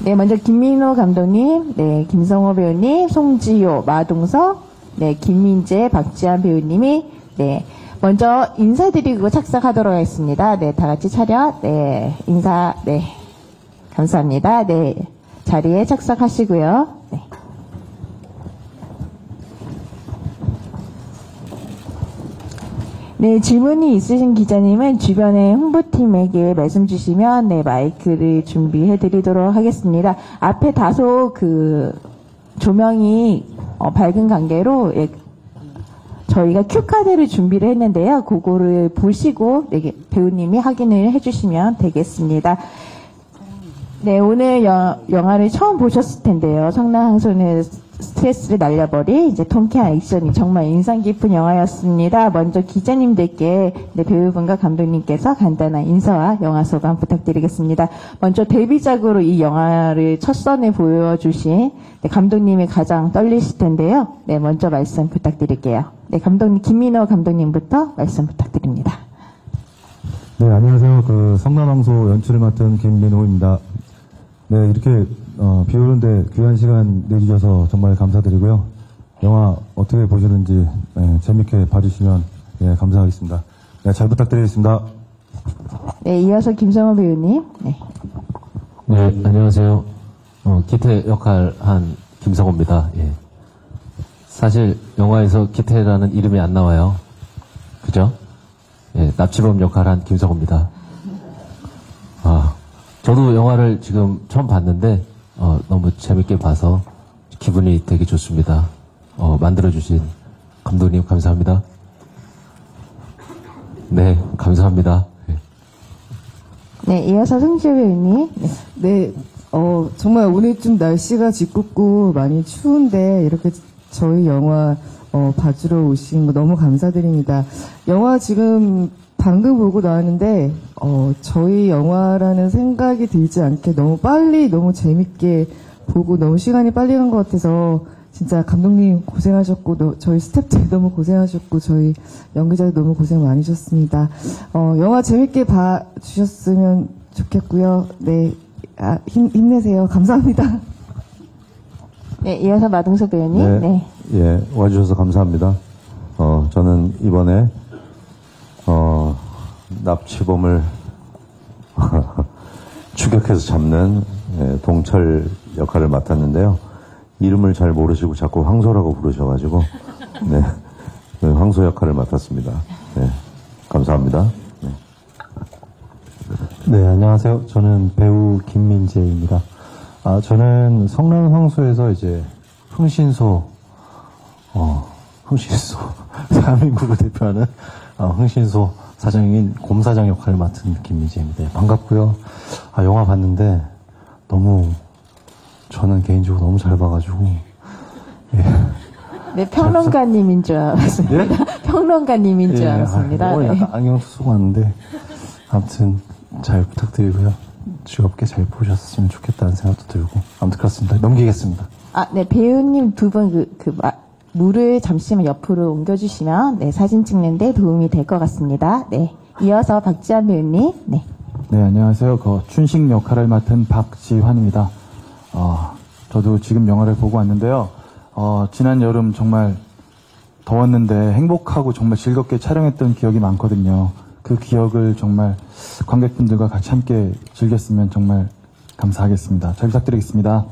네, 먼저 김민호 감독님, 네, 김성호 배우님, 송지효, 마동석, 네, 김민재, 박지한 배우님이, 네, 먼저 인사드리고 착석하도록 하겠습니다. 네, 다 같이 차렷, 네, 인사, 네, 감사합니다. 네, 자리에 착석하시고요. 네. 네, 질문이 있으신 기자님은 주변의 홍보팀에게 말씀 주시면, 네, 마이크를 준비해 드리도록 하겠습니다. 앞에 다소 조명이, 밝은 관계로, 예, 저희가 큐카드를 준비를 했는데요. 그거를 보시고, 네, 배우님이 확인을 해 주시면 되겠습니다. 네, 오늘 영화를 처음 보셨을 텐데요. 성남항소는 스트레스를 날려버린 이제 통쾌한 액션이 정말 인상 깊은 영화였습니다. 먼저 기자님들께 네, 배우분과 감독님께서 간단한 인사와 영화 소감 부탁드리겠습니다. 먼저 데뷔작으로 이 영화를 첫 선에 보여주신 네, 감독님이 가장 떨리실 텐데요. 네, 먼저 말씀 부탁드릴게요. 네, 감독님 김민호 감독님부터 말씀 부탁드립니다. 네, 안녕하세요. 성남항소 연출을 맡은 김민호입니다. 네, 이렇게 비 오는데 귀한 시간 내주셔서 정말 감사드리고요. 영화 어떻게 보시는지 재밌게 봐주시면 감사하겠습니다. 네, 잘 부탁드리겠습니다. 네, 이어서 김성호 배우님. 네, 네, 안녕하세요. 기태 역할 한 김성호입니다. 예. 사실 영화에서 기태라는 이름이 안 나와요. 그죠? 예, 납치범 역할 한 김성호입니다. 저도 영화를 지금 처음 봤는데 너무 재밌게 봐서 기분이 되게 좋습니다. 만들어주신 감독님 감사합니다. 네, 감사합니다. 네, 이어서 송지효 배우님. 네, 정말 오늘 좀 날씨가 짓궂고 많이 추운데 이렇게 저희 영화 봐주러 오신 거 너무 감사드립니다. 영화 지금 방금 보고 나왔는데 저희 영화라는 생각이 들지 않게 너무 빨리 너무 재밌게 보고 너무 시간이 빨리 간 것 같아서 진짜 감독님 고생하셨고 저희 스태프들 너무 고생하셨고 저희 연기자들 너무 고생 많으셨습니다. 영화 재밌게 봐주셨으면 좋겠고요. 네, 힘내세요. 감사합니다. 네, 이어서 마동석 배우님. 네, 네. 예, 와주셔서 감사합니다. 저는 이번에 납치범을 추격해서 잡는 동철 역할을 맡았는데요. 이름을 잘 모르시고 자꾸 황소라고 부르셔가지고 네, 황소 역할을 맡았습니다. 네, 감사합니다. 네. 네, 안녕하세요. 저는 배우 김민재입니다. 저는 성남항소에서 이제 흥신소 대한민국을 대표하는 흥신소 사장인 곰사장 역할을 맡은 김민재입니다. 네, 반갑고요. 영화 봤는데 저는 개인적으로 너무 잘 봐가지고 예. 네, 평론가님인 줄 알았습니다. 네? 평론가님인 줄 알았습니다. 네. 네. 약간 안경도 쓰고 왔는데 아무튼 잘 부탁드리고요. 즐겁게 잘 보셨으면 좋겠다는 생각도 들고 아무튼 그렇습니다. 넘기겠습니다. 네, 배우님 두 분 물을 잠시만 옆으로 옮겨주시면 네, 사진 찍는데 도움이 될 것 같습니다. 네, 이어서 박지한 배우님. 네. 네, 안녕하세요. 춘식 역할을 맡은 박지환입니다. 저도 지금 영화를 보고 왔는데요. 지난 여름 정말 더웠는데 행복하고 정말 즐겁게 촬영했던 기억이 많거든요. 그 기억을 정말 관객분들과 같이 함께 즐겼으면 정말 감사하겠습니다. 잘 부탁드리겠습니다.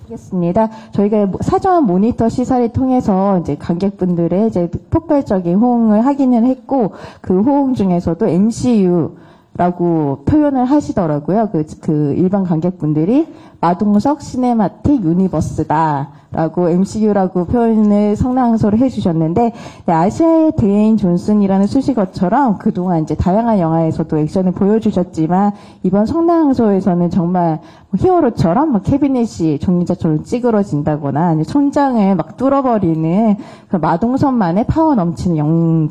알겠습니다. 저희가 사전 모니터 시설을 통해서 이제 관객분들의 이제 폭발적인 호응을 확인을 했고, 그 호응 중에서도 MCU라고 표현을 하시더라고요. 그 일반 관객분들이 마동석 시네마틱 유니버스다라고 MCU라고 표현을 성남항소로 해주셨는데, 네, 아시아의 드웨인 존슨이라는 수식어처럼 그동안 이제 다양한 영화에서도 액션을 보여주셨지만 이번 성남항소에서는 정말 히어로처럼 캐비넷이 종이자처럼 찌그러진다거나 아니면 천장을 막 뚫어버리는 그 마동석만의 파워 넘치는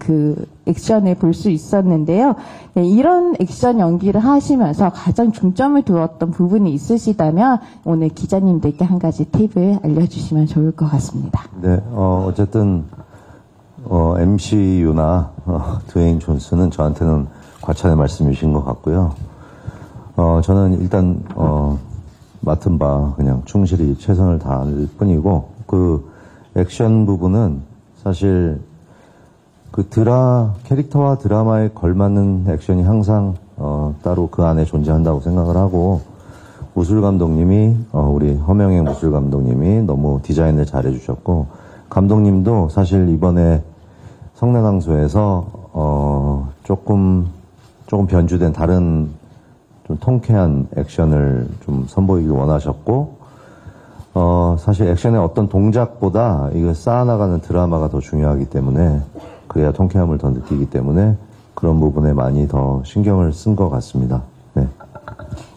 액션을 볼 수 있었는데요. 네, 이런 액션 연기를 하시면서 가장 중점을 두었던 부분이 있으시다면 오늘 기자님들께 한 가지 팁을 알려주시면 좋을 것 같습니다. 네, 어쨌든 MCU나 드웨인 존슨은 저한테는 과찬의 말씀이신 것 같고요. 저는 일단 맡은 바 그냥 충실히 최선을 다할 뿐이고, 그 액션 부분은 사실 그 캐릭터와 드라마에 걸맞는 액션이 항상 따로 그 안에 존재한다고 생각을 하고, 무술 감독님이 우리 허명행 무술 감독님이 너무 디자인을 잘해주셨고, 감독님도 사실 이번에 성내강소에서 조금 변주된 다른 좀 통쾌한 액션을 좀 선보이길 원하셨고, 사실 액션의 어떤 동작보다 이거 쌓아나가는 드라마가 더 중요하기 때문에, 그래야 통쾌함을 더 느끼기 때문에 그런 부분에 많이 더 신경을 쓴 것 같습니다. 네.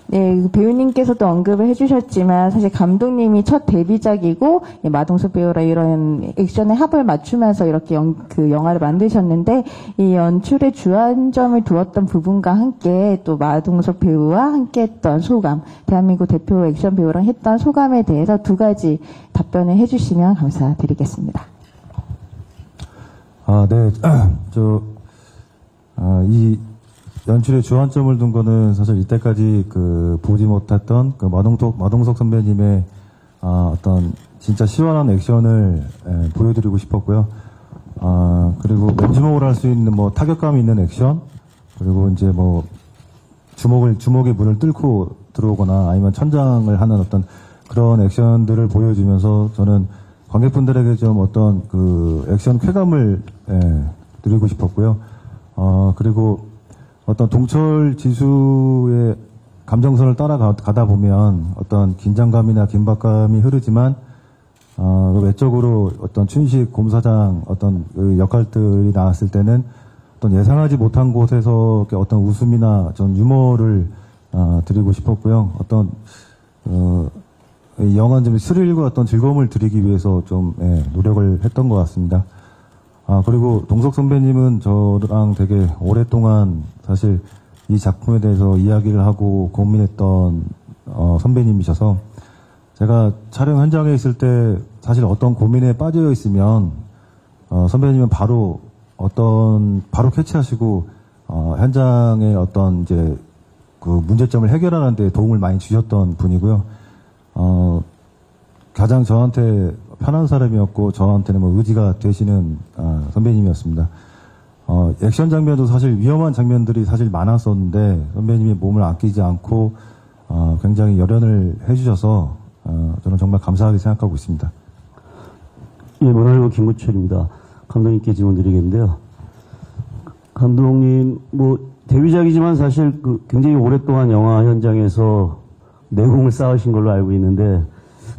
네, 배우님께서도 언급을 해주셨지만 사실 감독님이 첫 데뷔작이고 마동석 배우랑 이런 액션의 합을 맞추면서 이렇게 그 영화를 만드셨는데, 이 연출에 주안점을 두었던 부분과 함께 또 마동석 배우와 함께했던 소감, 대한민국 대표 액션 배우랑 했던 소감에 대해서 두 가지 답변을 해주시면 감사드리겠습니다. 네. 이 연출에 주안점을 둔 거는 사실 이때까지 보지 못했던 마동석 선배님의 어떤 진짜 시원한 액션을 보여드리고 싶었고요. 그리고 맨주먹을 할 수 있는 타격감 있는 액션, 그리고 이제 주먹의 문을 뚫고 들어오거나 아니면 천장을 하는 어떤 그런 액션들을 보여주면서 저는 관객분들에게 좀 어떤 액션 쾌감을 드리고 싶었고요. 그리고 어떤 동철 지수의 감정선을 따라가다 보면 어떤 긴장감이나 긴박감이 흐르지만, 외적으로 어떤 춘식 곰사장 어떤 역할들이 나왔을 때는 어떤 예상하지 못한 곳에서 어떤 웃음이나 좀 유머를 드리고 싶었고요. 어떤 영화 좀 스릴과 어떤 즐거움을 드리기 위해서 좀 노력을 했던 것 같습니다. 그리고 동석 선배님은 저랑 되게 오랫동안 사실 이 작품에 대해서 이야기를 하고 고민했던 선배님이셔서, 제가 촬영 현장에 있을 때 사실 어떤 고민에 빠져 있으면 선배님은 바로 캐치하시고 현장의 어떤 이제 그 문제점을 해결하는 데 도움을 많이 주셨던 분이고요. 가장 저한테 편한 사람이었고 저한테는 의지가 되시는 선배님이었습니다. 액션 장면도 사실 위험한 장면들이 사실 많았었는데 선배님이 몸을 아끼지 않고 굉장히 열연을 해주셔서 저는 정말 감사하게 생각하고 있습니다. 예, 문화일보 김구철입니다. 감독님께 질문 드리겠는데요. 감독님, 데뷔작이지만 사실 굉장히 오랫동안 영화 현장에서 내공을 쌓으신 걸로 알고 있는데,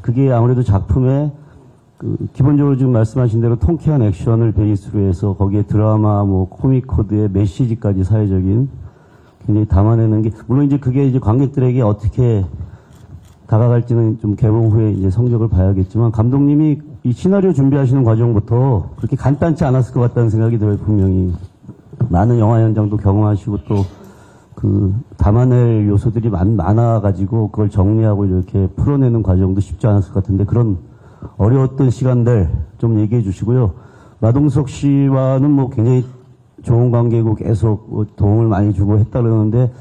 그게 아무래도 작품에 기본적으로 지금 말씀하신 대로 통쾌한 액션을 베이스로 해서 거기에 드라마, 코믹 코드의 메시지까지 사회적인 굉장히 담아내는 게, 물론 이제 그게 이제 관객들에게 어떻게 다가갈지는 좀 개봉 후에 이제 성적을 봐야겠지만, 감독님이 이 시나리오 준비하시는 과정부터 그렇게 간단치 않았을 것 같다는 생각이 들어요, 분명히. 많은 영화 현장도 경험하시고 또 담아낼 요소들이 많아가지고 그걸 정리하고 이렇게 풀어내는 과정도 쉽지 않았을 것 같은데, 그런 어려웠던 시간들 좀 얘기해 주시고요. 마동석 씨와는 굉장히 좋은 관계고 계속 도움을 많이 주고 했다 그러는데,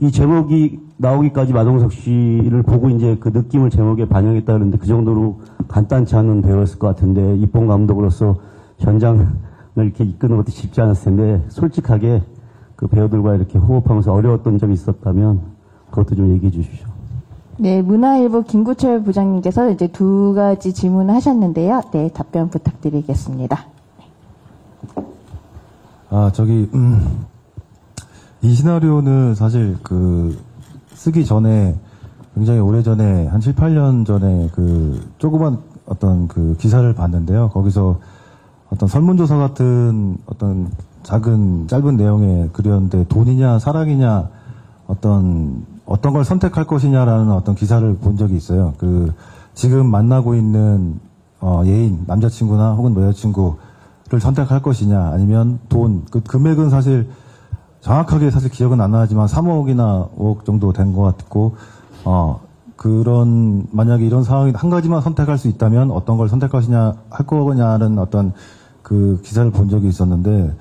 이 제목이 나오기까지 마동석 씨를 보고 이제 그 느낌을 제목에 반영했다 그러는데, 그 정도로 간단치 않은 배우였을 것 같은데, 입봉 감독으로서 현장을 이렇게 이끄는 것도 쉽지 않았을 텐데, 솔직하게 그 배우들과 이렇게 호흡하면서 어려웠던 점이 있었다면 그것도 좀 얘기해 주십시오. 네, 문화일보 김구철 부장님께서 이제 두 가지 질문을 하셨는데요. 네, 답변 부탁드리겠습니다. 이 시나리오는 사실 쓰기 전에 굉장히 오래전에 한 7, 8년 전에 조그만 어떤 기사를 봤는데요. 거기서 어떤 설문조사 같은 어떤 짧은 내용의 글이었는데, 돈이냐 사랑이냐 어떤 걸 선택할 것이냐라는 어떤 기사를 본 적이 있어요. 지금 만나고 있는 예인, 남자친구나 혹은 여자친구를 선택할 것이냐, 아니면 돈, 금액은 사실 정확하게 사실 기억은 안 나지만 3억이나 5억 정도 된 것 같고, 만약에 이런 상황이 한 가지만 선택할 수 있다면 어떤 걸 할 거냐는 어떤 기사를 본 적이 있었는데,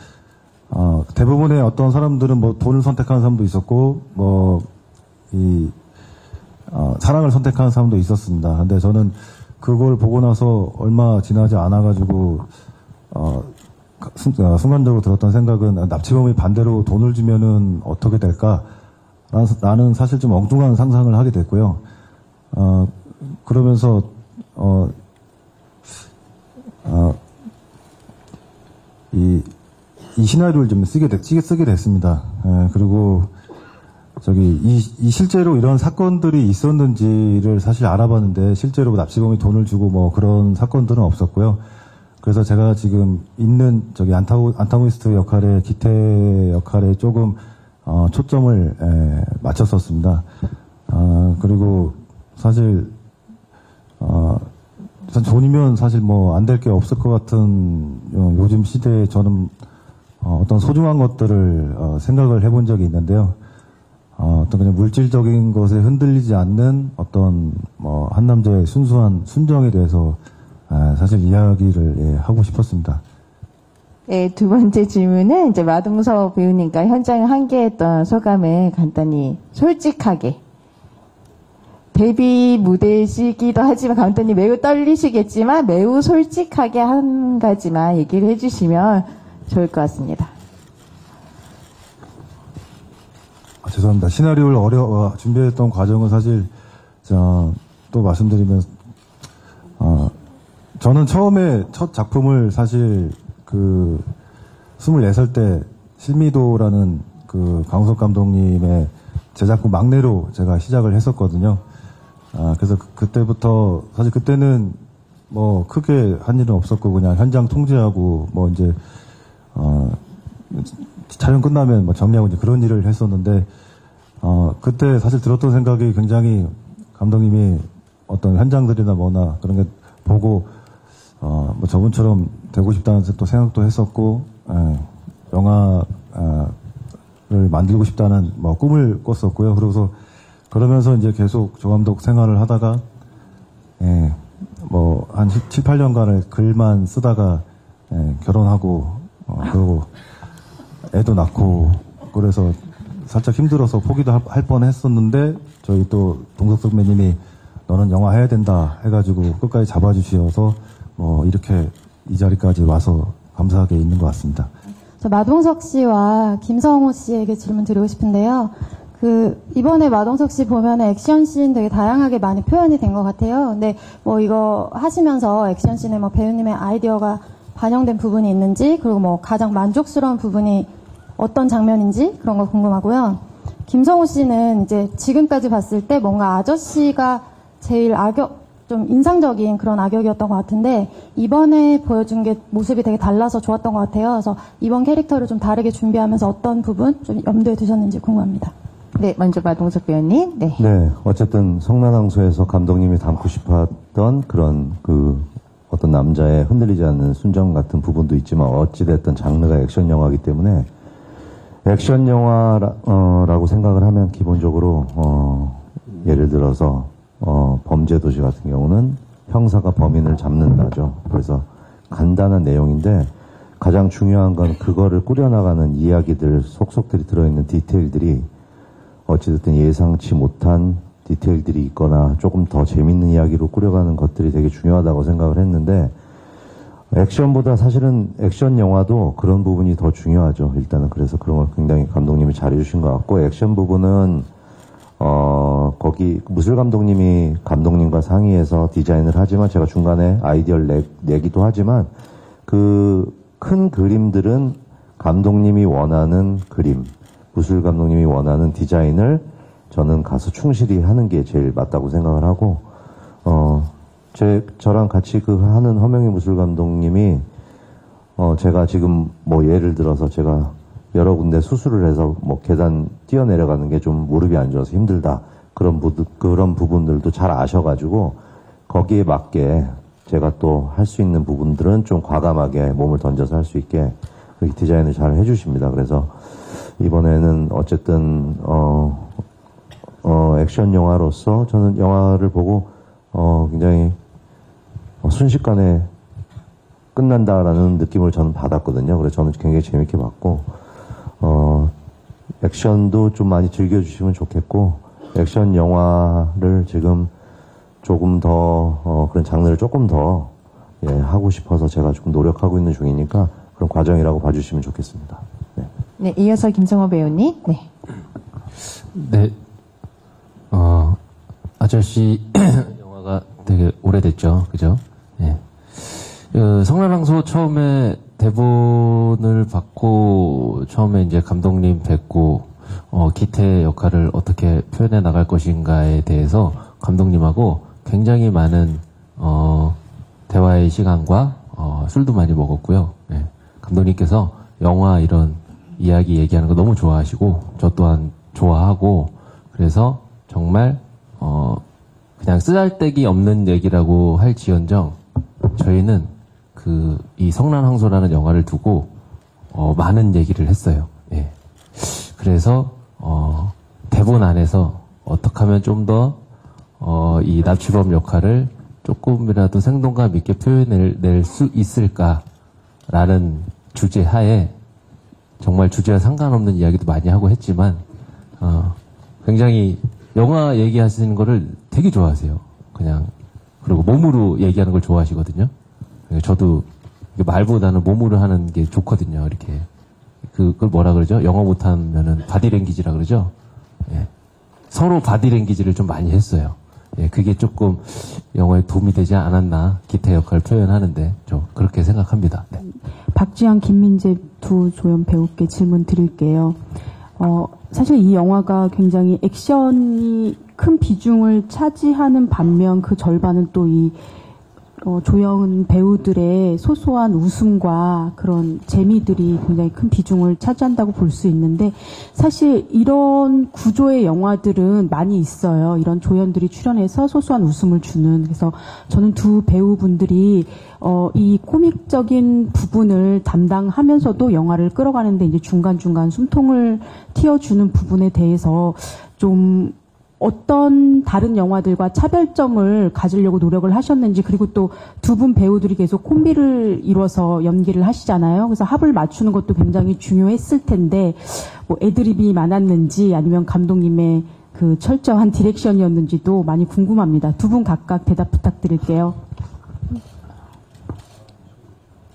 대부분의 어떤 사람들은 돈을 선택하는 사람도 있었고, 사랑을 선택하는 사람도 있었습니다. 근데 저는 그걸 보고 나서 얼마 지나지 않아가지고, 순간적으로 들었던 생각은 납치범이 반대로 돈을 주면은 어떻게 될까? 나는 사실 좀 엉뚱한 상상을 하게 됐고요. 그러면서, 이 시나리오를 좀 쓰게 됐습니다. 그리고, 이 실제로 이런 사건들이 있었는지를 사실 알아봤는데, 실제로 납치범이 돈을 주고 뭐 그런 사건들은 없었고요. 그래서 제가 지금 있는 안타고니스트 역할에, 기태 역할에 조금, 초점을, 맞췄었습니다. 그리고 사실, 돈이면 사실 뭐 안 될 게 없을 것 같은 요즘 시대에 저는 어떤 소중한 것들을 생각을 해본 적이 있는데요. 어떤 그냥 물질적인 것에 흔들리지 않는 어떤 한 남자의 순수한 순정에 대해서 사실 이야기를 하고 싶었습니다. 네, 두 번째 질문은 이제 마동석 배우님과 현장에 함께했던 소감을 간단히 솔직하게. 데뷔 무대시기도 하지만 감독님 매우 떨리시겠지만 매우 솔직하게 한 가지만 얘기를 해주시면 좋을 것 같습니다. 죄송합니다. 시나리오를 준비했던 과정은 사실 또 말씀드리면 저는 처음에 첫 작품을 사실 24살 때 실미도라는 강우석 감독님의 제 작품 막내로 제가 시작을 했었거든요. 그래서 그때부터 사실 그때는 뭐 크게 한 일은 없었고 그냥 현장 통제하고 뭐 이제 촬영 끝나면 뭐 정리하고 이제 그런 일을 했었는데 그때 사실 들었던 생각이 굉장히 감독님이 어떤 현장들이나 뭐나 그런 게 보고 뭐 저분처럼 되고 싶다는 또 생각도 했었고 영화를 만들고 싶다는 뭐 꿈을 꿨었고요. 그러면서 이제 계속 조감독 생활을 하다가 뭐 한 7, 8년간을 글만 쓰다가 결혼하고 그러고 애도 낳고 그래서 살짝 힘들어서 포기도 할 뻔했었는데 저희 또 동석 선배님이 너는 영화 해야 된다 해가지고 끝까지 잡아주셔서 뭐 이렇게 이 자리까지 와서 감사하게 있는 것 같습니다. 저 마동석 씨와 김성호 씨에게 질문 드리고 싶은데요. 이번에 마동석 씨 보면은 액션씬 되게 다양하게 많이 표현이 된 것 같아요. 근데 뭐 이거 하시면서 액션씬에 뭐 배우님의 아이디어가 반영된 부분이 있는지, 그리고 뭐 가장 만족스러운 부분이 어떤 장면인지 그런 거 궁금하고요. 김성호 씨는 이제 지금까지 봤을 때 뭔가 아저씨가 제일 좀 인상적인 그런 악역이었던 것 같은데, 이번에 보여준 게 모습이 되게 달라서 좋았던 것 같아요. 그래서 이번 캐릭터를 좀 다르게 준비하면서 어떤 부분 좀 염두에 두셨는지 궁금합니다. 네, 먼저 마동석 배우님. 네. 네, 어쨌든 성난항소에서 감독님이 담고 싶었던 그런 어떤 남자의 흔들리지 않는 순정 같은 부분도 있지만 어찌됐든 장르가 액션 영화이기 때문에 액션 영화라고 생각을 하면 기본적으로 예를 들어서 범죄도시 같은 경우는 형사가 범인을 잡는다죠. 그래서 간단한 내용인데 가장 중요한 건 그거를 꾸려나가는 이야기들, 속속들이 들어있는 디테일들이 어찌됐든 예상치 못한 디테일들이 있거나 조금 더 재밌는 이야기로 꾸려가는 것들이 되게 중요하다고 생각을 했는데, 액션보다 사실은 액션 영화도 그런 부분이 더 중요하죠. 일단은 그래서 그런 걸 굉장히 감독님이 잘해주신 것 같고, 액션 부분은 거기 무술 감독님이 감독님과 상의해서 디자인을 하지만 제가 중간에 아이디어를 내기도 하지만 그 큰 그림들은 감독님이 원하는 그림, 무술 감독님이 원하는 디자인을 저는 가서 충실히 하는 게 제일 맞다고 생각을 하고, 저랑 같이 하는 허명희 무술 감독님이, 제가 지금 뭐 예를 들어서 제가 여러 군데 수술을 해서 뭐 계단 뛰어내려가는 게 좀 무릎이 안 좋아서 힘들다. 그런 부분들도 잘 아셔가지고, 거기에 맞게 제가 또 할 수 있는 부분들은 좀 과감하게 몸을 던져서 할 수 있게 그렇게 디자인을 잘 해주십니다. 그래서 이번에는 어쨌든 액션 영화로서 저는 영화를 보고 굉장히 순식간에 끝난다라는 느낌을 저는 받았거든요. 그래서 저는 굉장히 재밌게 봤고 액션도 좀 많이 즐겨주시면 좋겠고 액션 영화를 지금 조금 더 그런 장르를 조금 더 하고 싶어서 제가 조금 노력하고 있는 중이니까 그런 과정이라고 봐주시면 좋겠습니다. 네. 네, 이어서 김성호 배우님. 네. 네, 아저씨 영화가 되게 오래됐죠, 그죠? 네. 성난항소 처음에 대본을 받고 처음에 이제 감독님 뵙고 기태 역할을 어떻게 표현해 나갈 것인가에 대해서 감독님하고 굉장히 많은 대화의 시간과 술도 많이 먹었고요. 네. 감독님께서 영화 이런 이야기 얘기하는 거 너무 좋아하시고 저 또한 좋아하고 그래서 정말 그냥 쓰잘데기 없는 얘기라고 할지언정 저희는 이 성난항소라는 영화를 두고 많은 얘기를 했어요. 예. 그래서 대본 안에서 어떻게 하면 좀 더 이 납치범 역할을 조금이라도 생동감 있게 표현을 수 있을까라는 주제 하에 정말 주제와 상관없는 이야기도 많이 하고 했지만 굉장히 영화 얘기하시는 거를 되게 좋아하세요. 그냥 그리고 몸으로 얘기하는 걸 좋아하시거든요. 저도 말보다는 몸으로 하는 게 좋거든요. 이렇게 그걸 뭐라 그러죠? 영어 못하면은 바디랭귀지라 그러죠. 예. 서로 바디랭귀지를 좀 많이 했어요. 예, 그게 조금 영화에 도움이 되지 않았나 기태 역할을 표현하는데 저 그렇게 생각합니다. 네. 박지현, 김민재 두 조연 배우께 질문 드릴게요. 사실 이 영화가 굉장히 액션이 큰 비중을 차지하는 반면 그 절반은 또 이 조연 배우들의 소소한 웃음과 그런 재미들이 굉장히 큰 비중을 차지한다고 볼 수 있는데 사실 이런 구조의 영화들은 많이 있어요. 이런 조연들이 출연해서 소소한 웃음을 주는. 그래서 저는 두 배우분들이 이 코믹적인 부분을 담당하면서도 영화를 끌어가는데 이제 중간중간 숨통을 틔워주는 부분에 대해서 좀 어떤 다른 영화들과 차별점을 가지려고 노력을 하셨는지 그리고 또 두 분 배우들이 계속 콤비를 이뤄서 연기를 하시잖아요. 그래서 합을 맞추는 것도 굉장히 중요했을 텐데 뭐 애드립이 많았는지 아니면 감독님의 그 철저한 디렉션이었는지도 많이 궁금합니다. 두 분 각각 대답 부탁드릴게요.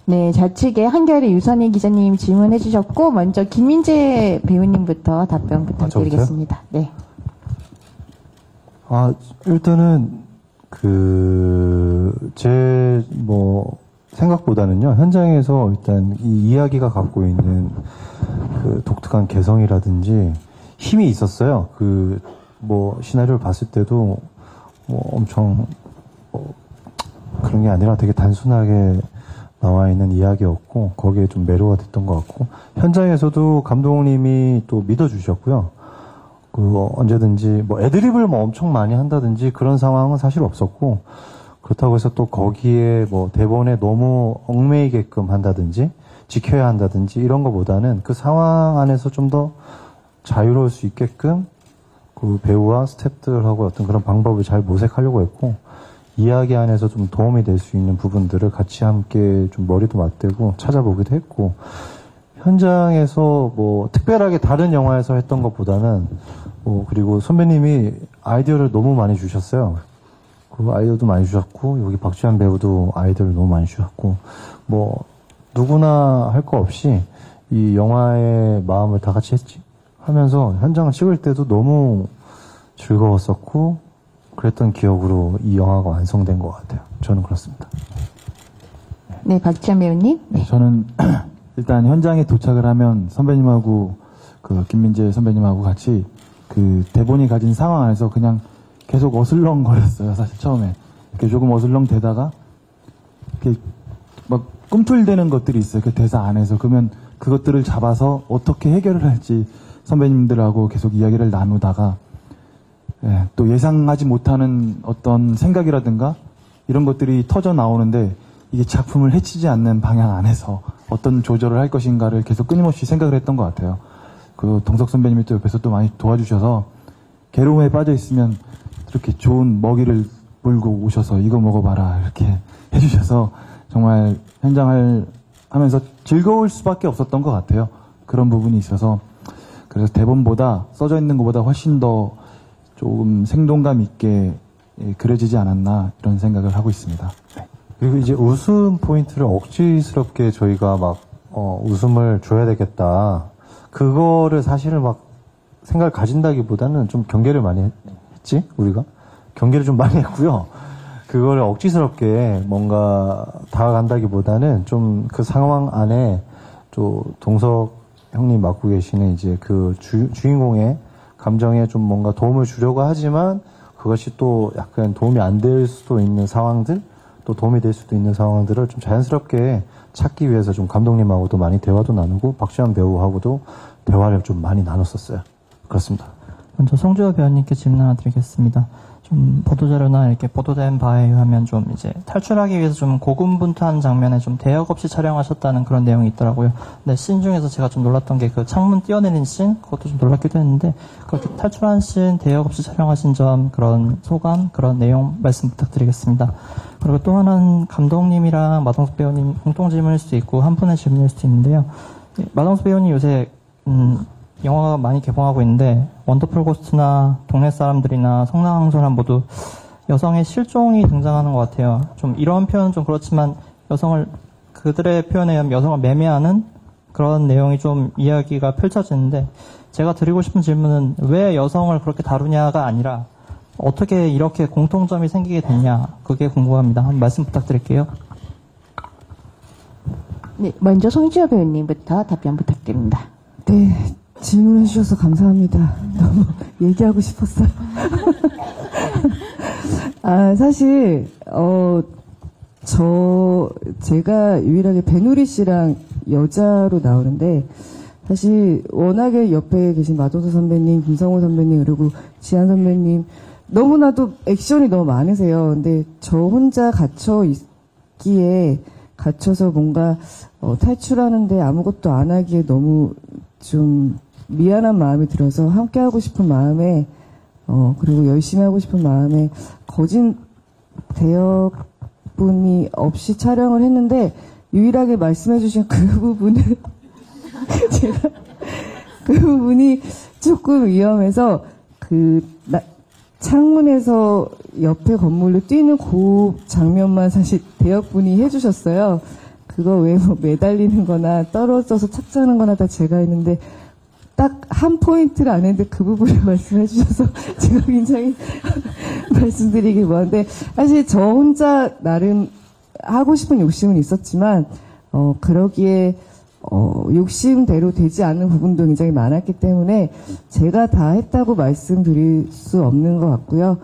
네, 좌측에 한겨레 유선희 기자님 질문해 주셨고 먼저 김민재 배우님부터 답변 부탁드리겠습니다. 네. 일단은, 생각보다는요, 현장에서 일단 이 이야기가 갖고 있는 그 독특한 개성이라든지 힘이 있었어요. 시나리오를 봤을 때도 엄청, 그런 게 아니라 되게 단순하게 나와 있는 이야기였고, 거기에 좀 매료가 됐던 것 같고, 현장에서도 감독님이 또 믿어주셨고요. 언제든지, 애드립을 엄청 많이 한다든지 그런 상황은 사실 없었고, 그렇다고 해서 또 거기에 대본에 너무 얽매이게끔 한다든지, 지켜야 한다든지 이런 것보다는 그 상황 안에서 좀 더 자유로울 수 있게끔 그 배우와 스태프들하고 어떤 그런 방법을 잘 모색하려고 했고, 이야기 안에서 좀 도움이 될 수 있는 부분들을 같이 함께 좀 머리도 맞대고 찾아보기도 했고, 현장에서 특별하게 다른 영화에서 했던 것보다는 그리고 선배님이 아이디어를 너무 많이 주셨어요. 그 아이디어도 많이 주셨고 여기 박지현 배우도 아이디어를 너무 많이 주셨고 누구나 할 거 없이 이 영화의 마음을 다 같이 하면서 현장을 찍을 때도 너무 즐거웠었고 그랬던 기억으로 이 영화가 완성된 것 같아요. 저는 그렇습니다. 네, 박지현 배우님. 네, 저는 일단 현장에 도착을 하면 선배님하고 김민재 선배님하고 같이 그 대본이 가진 상황 안에서 그냥 계속 어슬렁거렸어요. 사실 처음에 이렇게 조금 어슬렁대다가 이렇게 막 꿈틀대는 것들이 있어요. 그 대사 안에서. 그러면 그것들을 잡아서 어떻게 해결을 할지 선배님들하고 계속 이야기를 나누다가 또 예상하지 못하는 어떤 생각이라든가 이런 것들이 터져 나오는데 이게 작품을 해치지 않는 방향 안에서 어떤 조절을 할 것인가를 계속 끊임없이 생각을 했던 것 같아요. 동석 선배님이 또 옆에서 또 많이 도와주셔서 괴로움에 빠져 있으면 이렇게 좋은 먹이를 물고 오셔서 이거 먹어봐라 이렇게 해주셔서 정말 현장을 하면서 즐거울 수밖에 없었던 것 같아요. 그런 부분이 있어서 그래서 대본보다 써져 있는 것보다 훨씬 더 조금 생동감 있게 그려지지 않았나 이런 생각을 하고 있습니다. 네. 그리고 이제 웃음 포인트를 억지스럽게 저희가 막 웃음을 줘야 되겠다. 그거를 사실은 막 생각을 가진다기보다는 좀 경계를 많이 했지, 우리가. 경계를 좀 많이 했고요. 그거를 억지스럽게 뭔가 다가간다기보다는 좀 그 상황 안에 또 동석 형님 맡고 계시는 이제 그 주인공의 감정에 좀 뭔가 도움을 주려고 하지만 그것이 또 약간 도움이 안 될 수도 있는 상황들, 또 도움이 될 수도 있는 상황들을 좀 자연스럽게 찾기 위해서 좀 감독님하고도 많이 대화도 나누고 박지원 배우하고도 대화를 좀 많이 나눴었어요. 그렇습니다. 먼저 송주호 배우님께 질문 하나 드리겠습니다. 좀 보도자료나 이렇게 보도된 바에 의하면 좀 이제 탈출하기 위해서 좀 고군분투한 장면에 좀 대역 없이 촬영하셨다는 그런 내용이 있더라고요. 근데 씬 중에서 제가 좀 놀랐던 게 그 창문 뛰어내린 씬, 그것도 좀 놀랍기도 했는데 그렇게 탈출한 씬, 대역 없이 촬영하신 점, 그런 소감, 그런 내용 말씀 부탁드리겠습니다. 그리고 또 하나는 감독님이랑 마동석 배우님 공통 질문일 수도 있고 한 분의 질문일 수도 있는데요. 마동석 배우님 요새 영화가 많이 개봉하고 있는데 원더풀 고스트나 동네 사람들이나 성남항소란 모두 여성의 실종이 등장하는 것 같아요. 좀 이런 표현은 좀 그렇지만 여성을 그들의 표현에 의하면 여성을 매매하는 그런 내용이 좀 이야기가 펼쳐지는데 제가 드리고 싶은 질문은 왜 여성을 그렇게 다루냐가 아니라 어떻게 이렇게 공통점이 생기게 됐냐 그게 궁금합니다. 한 말씀 부탁드릴게요. 네, 먼저 송지호 배우님부터 답변 부탁드립니다. 네, 질문해 주셔서 감사합니다. 너무 얘기하고 싶었어요. 사실 제가 유일하게 배누리 씨랑 여자로 나오는데 사실 워낙에 옆에 계신 마동석 선배님, 김성호 선배님 그리고 지한 선배님 너무나도 액션이 너무 많으세요. 근데 저 혼자 갇혀서 뭔가 탈출하는데 아무것도 안 하기에 너무 좀 미안한 마음이 들어서 함께 하고 싶은 마음에 그리고 열심히 하고 싶은 마음에 거진 대역분이 없이 촬영을 했는데 유일하게 말씀해주신 그 부분을 제가 그 부분이 조금 위험해서 창문에서 옆에 건물로 뛰는 그 장면만 사실 대역분이 해주셨어요. 그거 외에 뭐 매달리는 거나 떨어져서 착지하는 거나 다 제가 했는데 딱 한 포인트를 안 했는데 그 부분을 말씀해 주셔서 제가 굉장히 말씀드리기 뭐한데 사실 저 혼자 나름 하고 싶은 욕심은 있었지만 그러기에 욕심대로 되지 않는 부분도 굉장히 많았기 때문에 제가 다 했다고 말씀드릴 수 없는 것 같고요.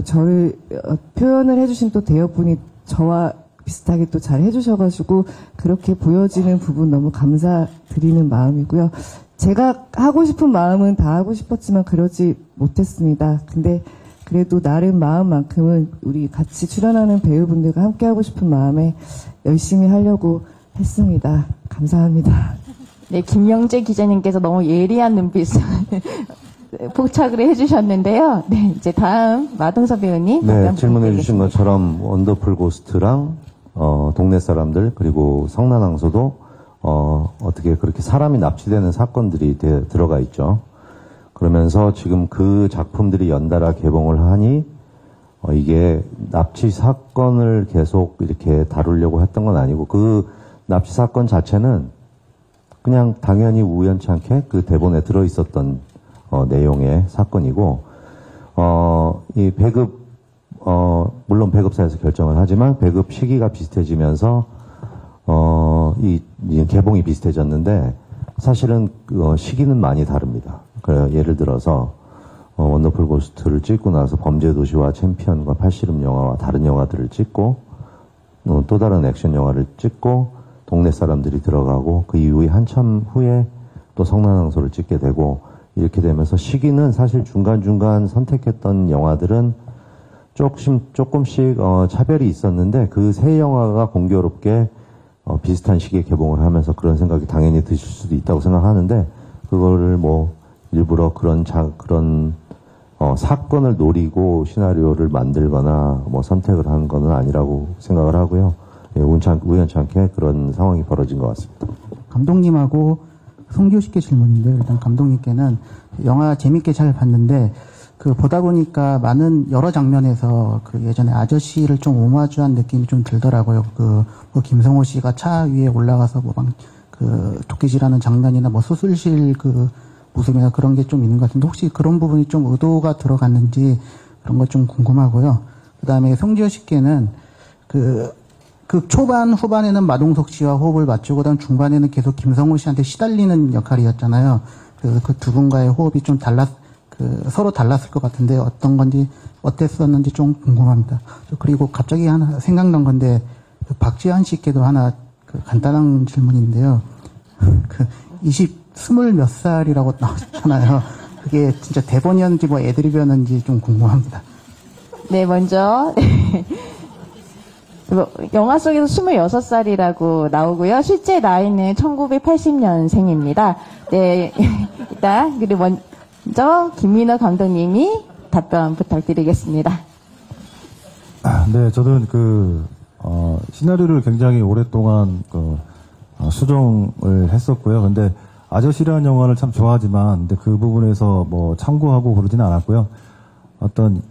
저를 표현을 해주신 또 대역분이 저와 비슷하게 또 잘 해주셔가지고 그렇게 보여지는 부분 너무 감사드리는 마음이고요. 제가 하고 싶은 마음은 다 하고 싶었지만 그러지 못했습니다. 근데 그래도 나름 마음만큼은 우리 같이 출연하는 배우분들과 함께 하고 싶은 마음에 열심히 하려고 했습니다. 감사합니다. 네, 김영재 기자님께서 너무 예리한 눈빛을 포착을 해주셨는데요. 네, 이제 다음 마동석 배우님. 네, 질문해 주신 것처럼 원더풀 고스트랑 동네 사람들 그리고 성난항소도 어떻게 그렇게 사람이 납치되는 사건들이 들어가 있죠. 그러면서 지금 그 작품들이 연달아 개봉을 하니 이게 납치 사건을 계속 이렇게 다루려고 했던 건 아니고 그 납치 사건 자체는 그냥 당연히 우연치 않게 그 대본에 들어있었던 내용의 사건이고 이 배급 물론 배급사에서 결정을 하지만 배급 시기가 비슷해지면서 이 개봉이 비슷해졌는데 사실은 시기는 많이 다릅니다. 예를 들어서 원더풀 고스트를 찍고 나서 범죄도시와 챔피언과 팔씨름 영화와 다른 영화들을 찍고 또 다른 액션 영화를 찍고 동네 사람들이 들어가고 그 이후에 한참 후에 또 성난항소를 찍게 되고 이렇게 되면서 시기는 사실 중간중간 선택했던 영화들은 조금씩 차별이 있었는데 그 세 영화가 공교롭게 비슷한 시기에 개봉을 하면서 그런 생각이 당연히 드실 수도 있다고 생각하는데 그거를 뭐 일부러 그런 사건을 노리고 시나리오를 만들거나 뭐 선택을 한 건 아니라고 생각을 하고요. 예, 우연치 않게 그런 상황이 벌어진 것 같습니다. 감독님하고 송지호 씨께 질문인데요. 일단 감독님께는 영화 재밌게 잘 봤는데 그 보다 보니까 많은 여러 장면에서 그 예전에 아저씨를 좀 오마주한 느낌이 좀 들더라고요. 뭐 김성호 씨가 차 위에 올라가서 그 도끼질하는 장면이나 뭐 수술실 그 모습이나 그런 게 좀 있는 것 같은데 혹시 그런 부분이 좀 의도가 들어갔는지 그런 것 좀 궁금하고요. 그 다음에 송지효 씨께는 그 초반 후반에는 마동석 씨와 호흡을 맞추고 그다음 중반에는 계속 김성호 씨한테 시달리는 역할이었잖아요. 그 두 분과의 호흡이 좀 서로 달랐을 것 같은데 어떤 건지 어땠었는지 좀 궁금합니다. 그리고 갑자기 하나 생각난 건데 그 박지환 씨께도 하나 그 간단한 질문인데요. 그 20몇 살이라고 나왔잖아요. 그게 진짜 대본이었는지 뭐 애드립이었는지 좀 궁금합니다. 네, 먼저 영화 속에서 26살이라고 나오고요. 실제 나이는 1980년생입니다. 네, 일단 그리고 먼저 김민호 감독님이 답변 부탁드리겠습니다. 네, 저는 시나리오를 굉장히 오랫동안 수정을 했었고요. 근데 아저씨라는 영화를 참 좋아하지만, 근데 그 부분에서 뭐 참고하고 그러지는 않았고요. 어떤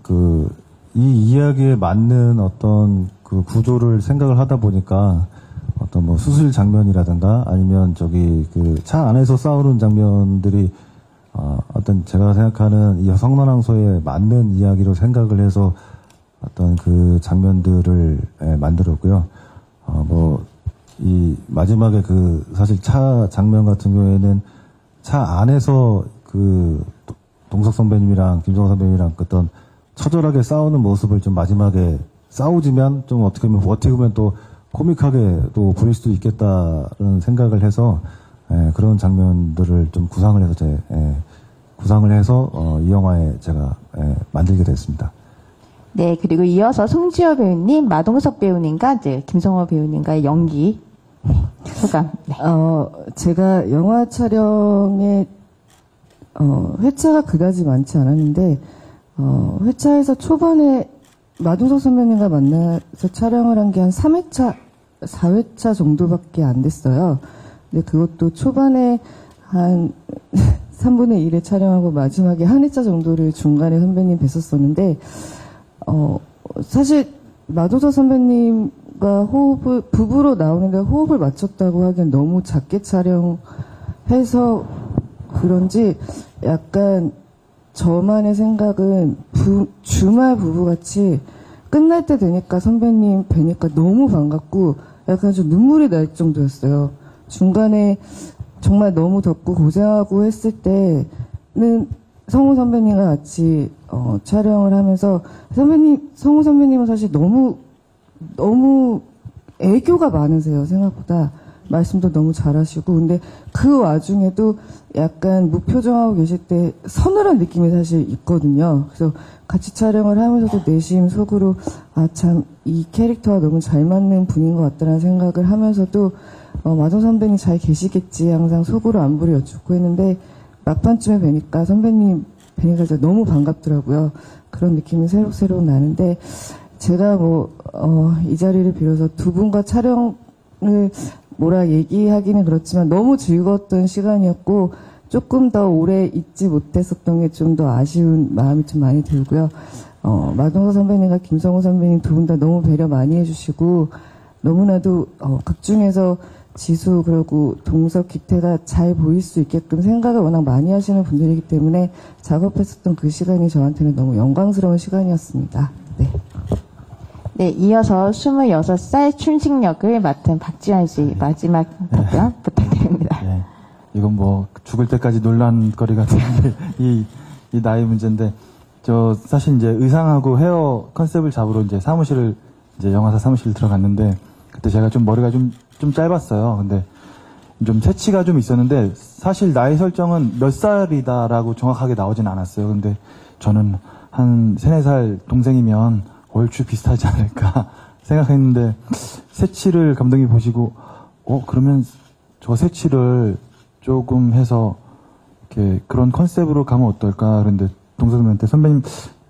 이 이야기에 맞는 어떤 그 구조를 생각을 하다 보니까 어떤 뭐 수술 장면이라든가 아니면 차 안에서 싸우는 장면들이 어떤 제가 생각하는 이 성난항소에 맞는 이야기로 생각을 해서 어떤 그 장면들을 만들었고요. 이 마지막에 사실 차 장면 같은 경우에는 차 안에서 동석 선배님이랑 김성호 선배님이랑 어떤 처절하게 싸우는 모습을 좀 마지막에 싸우지만 좀 어떻게 보면 또 코믹하게 또 보일 수도 있겠다는 생각을 해서 그런 장면들을 좀 구상을 해서 이 영화에 제가 만들게 됐습니다. 네, 그리고 이어서 송지효 배우님, 마동석 배우님과 이제 김성호 배우님과의 연기 소감. 네. 제가 영화 촬영에 회차가 그다지 많지 않았는데 회차에서 초반에 마동석 선배님과 만나서 촬영을 한 게 한 3회차, 4회차 정도밖에 안 됐어요. 근데 그것도 초반에 한 3분의 1에 촬영하고 마지막에 한 회차 정도를 중간에 선배님 뵀었었는데, 사실 마동석 선배님과 부부로 나오는데 호흡을 맞췄다고 하기엔 너무 작게 촬영해서 그런지 약간 저만의 생각은 주말 부부같이 끝날 때 되니까 선배님 뵈니까 너무 반갑고 약간 좀 눈물이 날 정도였어요. 중간에 정말 너무 덥고 고생하고 했을 때는 성우 선배님과 같이 촬영을 하면서 성우 선배님은 사실 너무 애교가 많으세요. 생각보다. 말씀도 너무 잘하시고 근데 그 와중에도 약간 무표정하고 계실 때 서늘한 느낌이 사실 있거든요. 그래서 같이 촬영을 하면서도 내심 속으로 참 이 캐릭터와 너무 잘 맞는 분인 것 같다는 생각을 하면서도 마동 선배님 잘 계시겠지 항상 속으로 안부를 여쭙고 했는데 막판쯤에 뵈니까 선배님 뵈니까 진짜 너무 반갑더라고요. 그런 느낌이 새록새록 나는데 제가 이 자리를 빌어서 두 분과 촬영을 뭐라 얘기하기는 그렇지만 너무 즐거웠던 시간이었고 조금 더 오래 잊지 못했었던 게 좀 더 아쉬운 마음이 좀 많이 들고요. 마동석 선배님과 김성호 선배님 두 분 다 너무 배려 많이 해주시고 너무나도 극 중에서 지수 그리고 동석 기태가 잘 보일 수 있게끔 생각을 워낙 많이 하시는 분들이기 때문에 작업했었던 그 시간이 저한테는 너무 영광스러운 시간이었습니다. 네. 네, 이어서 26살 춘식 역을 맡은 박지환 씨 마지막 답변 부탁드립니다. 네. 이건 뭐 죽을 때까지 논란거리가 되는 이 나이 문제인데 사실 이제 의상하고 헤어 컨셉을 잡으러 이제 영화사 사무실 들어갔는데 그때 제가 좀 머리가 좀 짧았어요. 근데 좀 새치가 좀 있었는데 사실 나이 설정은 몇 살이다라고 정확하게 나오진 않았어요. 근데 저는 한 3, 4살 동생이면 얼추 비슷하지 않을까 생각했는데 새치를 감독님이 보시고 그러면 저 새치를 조금 해서 이렇게 그런 컨셉으로 가면 어떨까 그런데 동석님한테 선배님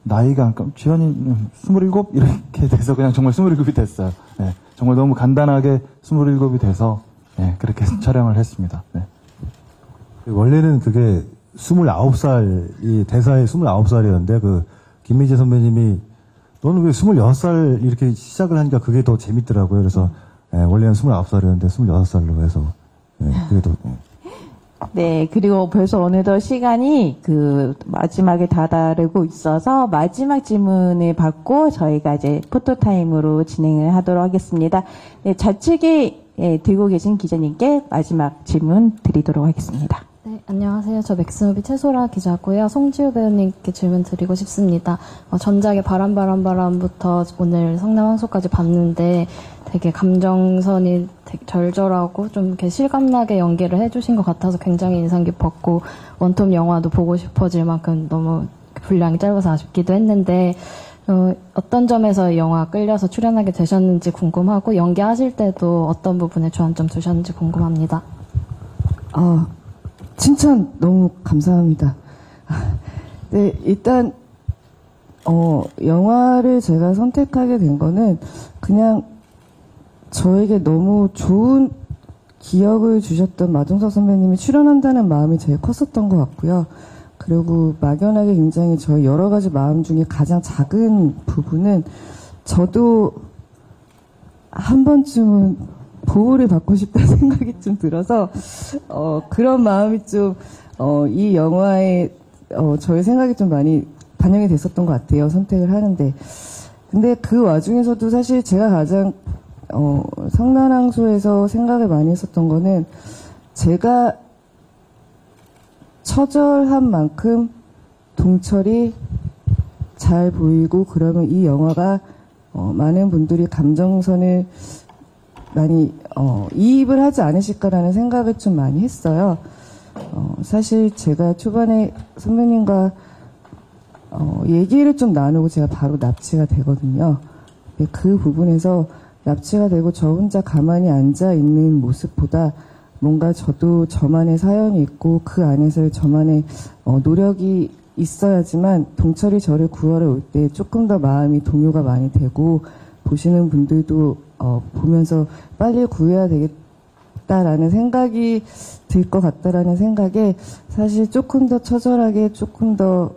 나이가 지현이 27 이렇게 돼서 그냥 정말 27이 됐어요. 네, 정말 너무 간단하게 27이 돼서 네, 그렇게 촬영을 했습니다. 네. 원래는 그게 29살, 대사에 29살이었는데, 김미재 선배님이, 너는 왜 26살 이렇게 시작을 하니까 그게 더 재밌더라고요. 그래서, 원래는 29살이었는데, 26살로 해서, 그게 더, 네, 그리고 벌써 어느덧 시간이 마지막에 다다르고 있어서 마지막 질문을 받고 저희가 이제 포토타임으로 진행을 하도록 하겠습니다. 네, 좌측에 들고 계신 기자님께 마지막 질문 드리도록 하겠습니다. 네, 안녕하세요. 저 맥스무비 최소라 기자고요. 송지효 배우님께 질문 드리고 싶습니다. 전작의 바람부터 오늘 성남황소까지 봤는데 되게 감정선이 되게 절절하고 좀 이렇게 실감나게 연기를 해주신 것 같아서 굉장히 인상 깊었고 원톱 영화도 보고 싶어질 만큼 너무 분량이 짧아서 아쉽기도 했는데 어떤 점에서 이 영화 끌려서 출연하게 되셨는지 궁금하고 연기하실 때도 어떤 부분에 주안점 두셨는지 궁금합니다. 칭찬 너무 감사합니다. 네, 일단 영화를 제가 선택하게 된 거는 그냥 저에게 너무 좋은 기억을 주셨던 마동석 선배님이 출연한다는 마음이 제일 컸었던 것 같고요. 그리고 막연하게 굉장히 저의 여러 가지 마음 중에 가장 작은 부분은 저도 한 번쯤은 보호를 받고 싶다는 생각이 좀 들어서 그런 마음이 좀 이 영화에 저의 생각이 좀 많이 반영이 됐었던 것 같아요. 선택을 하는데. 근데 그 와중에서도 사실 제가 가장 성난항소에서 생각을 많이 했었던 거는 제가 처절한 만큼 동철이 잘 보이고 그러면 이 영화가 많은 분들이 감정선을 많이 이입을 하지 않으실까라는 생각을 좀 많이 했어요. 사실 제가 초반에 선배님과 얘기를 좀 나누고 제가 바로 납치가 되거든요. 그 부분에서 납치가 되고 저 혼자 가만히 앉아 있는 모습보다 뭔가 저도 저만의 사연이 있고 그 안에서 저만의 노력이 있어야지만 동철이 저를 구하러 올 때 조금 더 마음이 동요가 많이 되고 보시는 분들도 보면서 빨리 구해야 되겠다라는 생각이 들 것 같다라는 생각에 사실 조금 더 처절하게 조금 더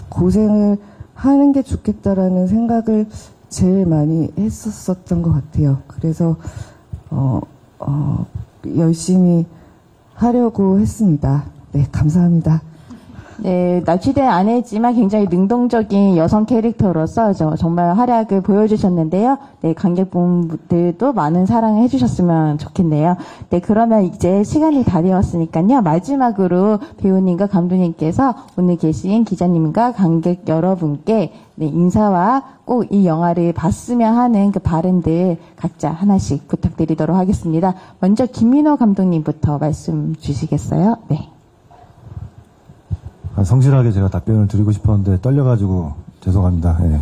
고생을 하는 게 좋겠다라는 생각을 제일 많이 했었던 것 같아요. 그래서 열심히 하려고 했습니다. 네, 감사합니다. 네, 납치된 아내지만 굉장히 능동적인 여성 캐릭터로서 정말 활약을 보여주셨는데요. 네, 관객분들도 많은 사랑을 해주셨으면 좋겠네요. 네, 그러면 이제 시간이 다 되었으니까요. 마지막으로 배우님과 감독님께서 오늘 계신 기자님과 관객 여러분께 네, 인사와 꼭 이 영화를 봤으면 하는 그 바램들 각자 하나씩 부탁드리도록 하겠습니다. 먼저 김민호 감독님부터 말씀 주시겠어요? 네. 성실하게 제가 답변을 드리고 싶었는데 떨려가지고 죄송합니다. 예.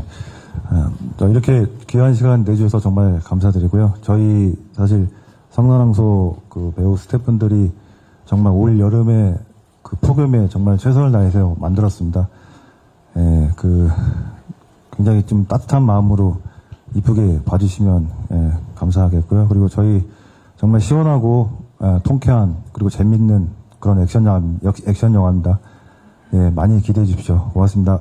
이렇게 귀한 시간 내주셔서 정말 감사드리고요. 저희 사실 성난항소 그 배우 스태프분들이 정말 올 여름에 그 폭염에 정말 최선을 다해서 만들었습니다. 예, 굉장히 좀 따뜻한 마음으로 이쁘게 봐주시면 감사하겠고요. 그리고 저희 정말 시원하고 통쾌한 그리고 재밌는 그런 액션 영화입니다. 네, 많이 기대해 주십시오. 고맙습니다.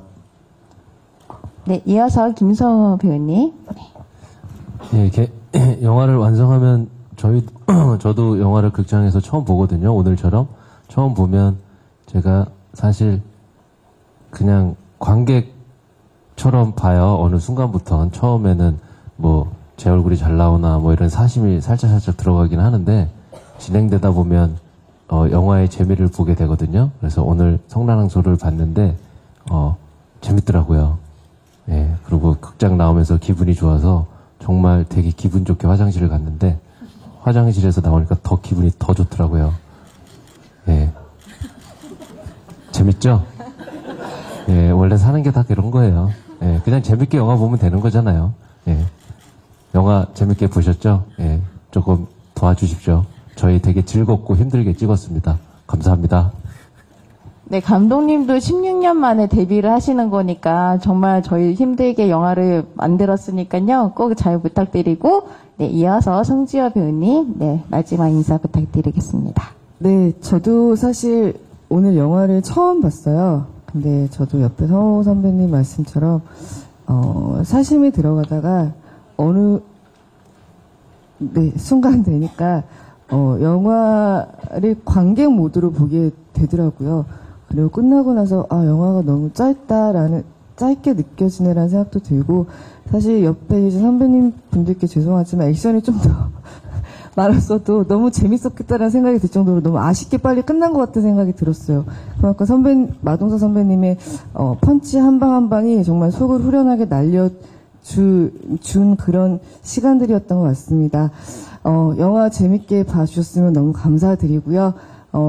네, 이어서 김성호 배우님. 네, 이렇게 영화를 완성하면 저도 영화를 극장에서 처음 보거든요. 오늘처럼 처음 보면 제가 사실 그냥 관객처럼 봐요. 어느 순간부터 처음에는 뭐 제 얼굴이 잘 나오나 뭐 이런 사심이 살짝 들어가긴 하는데 진행되다 보면 영화의 재미를 보게 되거든요. 그래서 오늘 성난항소를 봤는데, 재밌더라고요. 예, 그리고 극장 나오면서 기분이 좋아서 정말 되게 기분 좋게 화장실을 갔는데, 화장실에서 나오니까 더 기분이 더 좋더라고요. 예. 재밌죠? 예, 원래 사는 게 다 그런 거예요. 예, 그냥 재밌게 영화 보면 되는 거잖아요. 예. 영화 재밌게 보셨죠? 예, 조금 도와주십시오. 저희 되게 즐겁고 힘들게 찍었습니다. 감사합니다. 네, 감독님도 16년 만에 데뷔를 하시는 거니까 정말 저희 힘들게 영화를 만들었으니까요. 꼭 잘 부탁드리고, 네, 이어서 송지효 배우님, 네, 마지막 인사 부탁드리겠습니다. 네, 저도 사실 오늘 영화를 처음 봤어요. 근데 저도 옆에 성호 선배님 말씀처럼 사심이 들어가다가 어느 순간 되니까 영화를 관객 모드로 보게 되더라고요. 그리고 끝나고 나서 영화가 너무 짧게 느껴지네라는 생각도 들고, 사실 옆에 계신 선배님 분들께 죄송하지만 액션이 좀 더 많았어도 너무 재밌었겠다라는 생각이 들 정도로 너무 아쉽게 빨리 끝난 것 같은 생각이 들었어요. 그만큼 마동석 선배님의 펀치 한 방 한 방이 정말 속을 후련하게 준 그런 시간들이었던 것 같습니다. 영화 재밌게 봐주셨으면 너무 감사드리고요.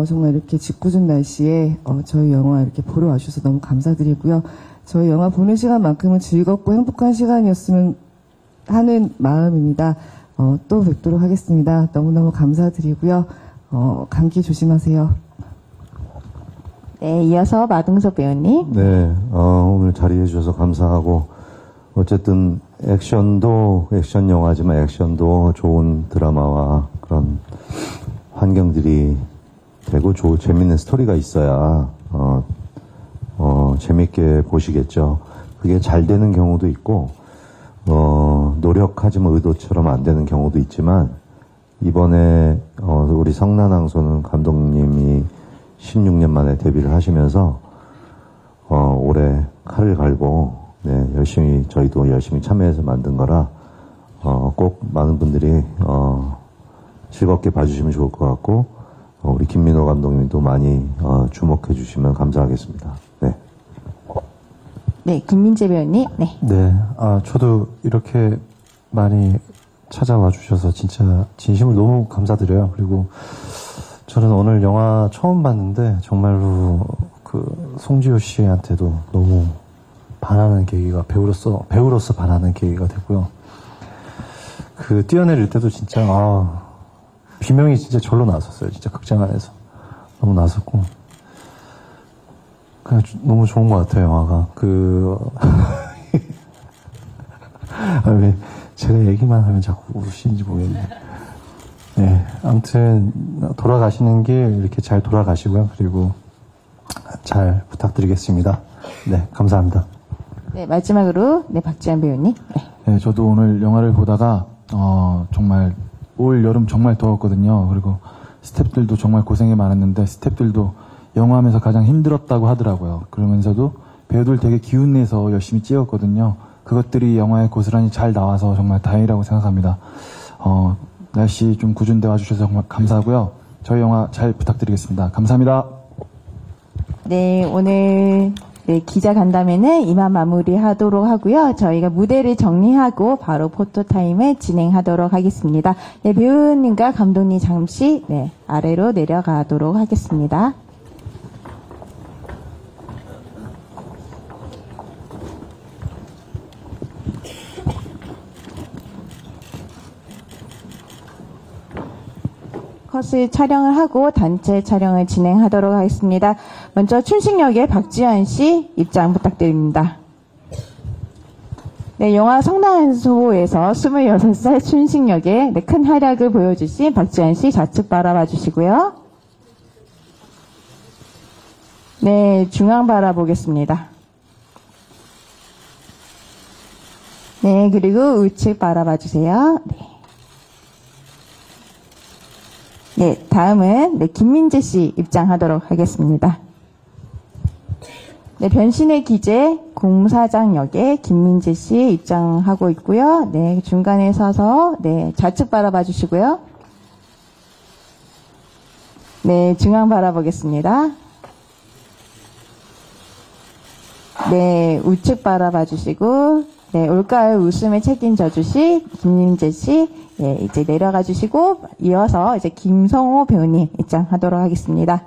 정말 이렇게 짓궂은 날씨에 저희 영화 이렇게 보러 와주셔서 너무 감사드리고요. 저희 영화 보는 시간만큼은 즐겁고 행복한 시간이었으면 하는 마음입니다. 또 뵙도록 하겠습니다. 너무너무 감사드리고요. 감기 조심하세요. 네, 이어서 마동석 배우님. 네, 오늘 자리해 주셔서 감사하고, 어쨌든 액션도 액션 영화지만 액션도 좋은 드라마와 그런 환경들이 되고 재밌는 스토리가 있어야 재밌게 보시겠죠. 그게 잘 되는 경우도 있고 노력하지만 의도처럼 안 되는 경우도 있지만, 이번에 우리 성난항소는 감독님이 16년 만에 데뷔를 하시면서 올해 칼을 갈고 저희도 열심히 참여해서 만든 거라 꼭 많은 분들이 즐겁게 봐주시면 좋을 것 같고, 우리 김민호 감독님도 많이 주목해 주시면 감사하겠습니다. 네. 네, 김민재 배우님. 네. 네, 저도 이렇게 많이 찾아와 주셔서 진짜 진심으로 너무 감사드려요. 그리고 저는 오늘 영화 처음 봤는데 정말로 송지효 씨한테도 너무 반하는 계기가, 배우로서 반하는 계기가 됐고요. 뛰어내릴 때도 진짜 비명이 진짜 절로 나왔었어요. 진짜 극장 안에서 너무 나왔었고, 그냥 너무 좋은 것 같아요, 영화가. 왜 제가 얘기만 하면 자꾸 우시는지 모르겠네. 네, 아무튼 돌아가시는 길 이렇게 잘 돌아가시고요. 그리고 잘 부탁드리겠습니다. 네, 감사합니다. 네, 마지막으로 박지한 배우님. 네, 저도 오늘 영화를 보다가 정말 올 여름 정말 더웠거든요. 그리고 스태프들도 정말 고생이 많았는데, 스태프들도 영화하면서 가장 힘들었다고 하더라고요. 그러면서도 배우들 되게 기운내서 열심히 찍었거든요. 그것들이 영화에 고스란히 잘 나와서 정말 다행이라고 생각합니다. 날씨 좀 구준돼 와주셔서 정말 감사하고요. 저희 영화 잘 부탁드리겠습니다. 감사합니다. 네, 오늘 기자 간담회는 이만 마무리하도록 하고요. 저희가 무대를 정리하고 바로 포토타임을 진행하도록 하겠습니다. 네, 배우님과 감독님 잠시 아래로 내려가도록 하겠습니다. 컷을 촬영을 하고 단체 촬영을 진행하도록 하겠습니다. 먼저 춘식역의 박지현 씨 입장 부탁드립니다. 네, 영화 성난항소에서 26살 춘식역에 큰 활약을 보여주신 박지현 씨 좌측 바라봐 주시고요. 네, 중앙 바라보겠습니다. 네, 그리고 우측 바라봐 주세요. 네, 다음은 김민재 씨 입장하도록 하겠습니다. 네, 변신의 기재 공사장 역에 김민재 씨 입장하고 있고요. 네, 중간에 서서 좌측 바라봐 주시고요. 네, 중앙 바라보겠습니다. 네, 우측 바라봐 주시고, 네, 올가을 웃음을 책임져 주실 김민재 씨, 이제 내려가 주시고, 이어서 이제 김성호 배우님 입장하도록 하겠습니다.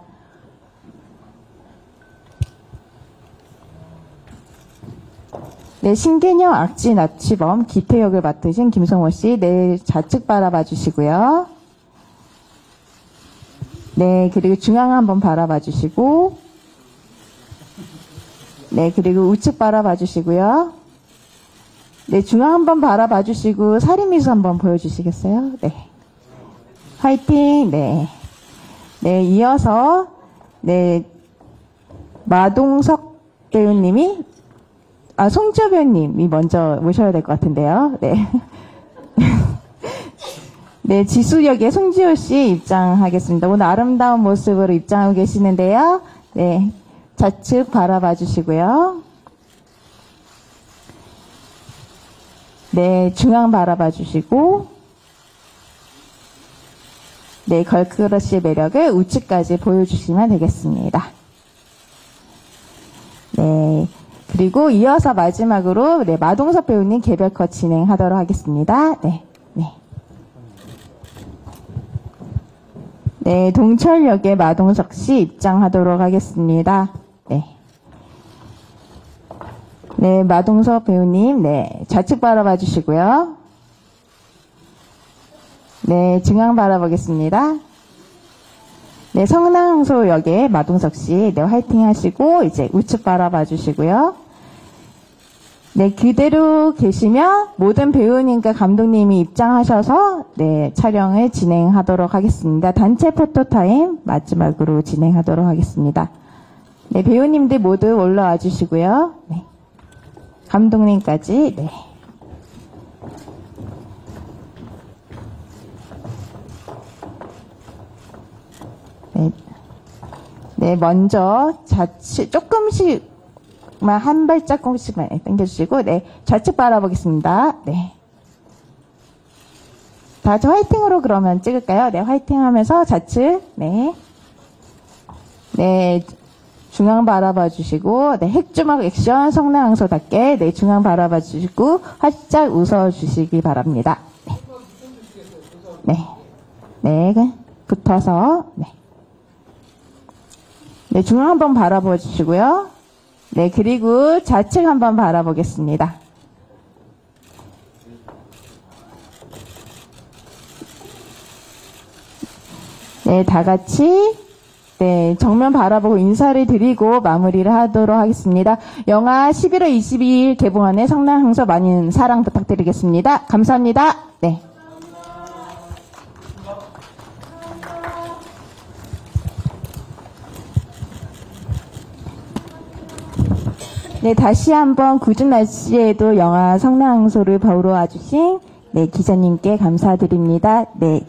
네, 신개념 악취 납치범 기태 역을 맡으신 김성호 씨, 좌측 바라봐 주시고요. 네, 그리고 중앙 한번 바라봐 주시고, 네, 그리고 우측 바라봐 주시고요. 네, 중앙 한번 바라봐 주시고, 살인미소 한번 보여주시겠어요? 네. 화이팅! 네. 네, 이어서, 네, 마동석 배우님이, 송지효 배우님이 먼저 모셔야 될 것 같은데요. 네. 네, 지수 역의 송지효 씨 입장하겠습니다. 오늘 아름다운 모습으로 입장하고 계시는데요. 네, 좌측 바라봐 주시고요. 네, 중앙 바라봐 주시고, 네, 걸크러쉬의 매력을 우측까지 보여주시면 되겠습니다. 네, 그리고 이어서 마지막으로, 네, 마동석 배우님 개별 컷 진행하도록 하겠습니다. 네, 네. 네, 동철역의 마동석 씨 입장하도록 하겠습니다. 네. 네, 마동석 배우님, 네, 좌측 바라봐 주시고요. 네, 중앙 바라보겠습니다. 네, 성남항소역의 마동석 씨, 네, 화이팅 하시고, 이제 우측 바라봐 주시고요. 네, 그대로 계시면 모든 배우님과 감독님이 입장하셔서, 네, 촬영을 진행하도록 하겠습니다. 단체 포토타임 마지막으로 진행하도록 하겠습니다. 네, 배우님들 모두 올라와 주시고요. 네. 감독님까지, 네. 네. 네, 먼저 좌측, 조금씩만 한 발자국씩만 당겨주시고, 네, 좌측 바라보겠습니다. 네. 다 같이 화이팅으로 그러면 찍을까요? 네, 화이팅 하면서 좌측, 네. 네, 중앙 바라봐 주시고, 네, 핵주먹 액션 성남항소답게, 네, 중앙 바라봐 주시고, 활짝 웃어 주시기 바랍니다. 네. 네. 네, 붙어서, 네. 네, 중앙 한번 바라봐 주시고요. 네, 그리고 좌측 한번 바라보겠습니다. 네, 다 같이, 네, 정면 바라보고 인사를 드리고 마무리를 하도록 하겠습니다. 영화 11월 22일 개봉하는 성남항소 많은 사랑 부탁드리겠습니다. 감사합니다. 네. 네, 다시 한번 궂은 날씨에도 영화 성남항소를 보러 와주신 네, 기자님께 감사드립니다. 네.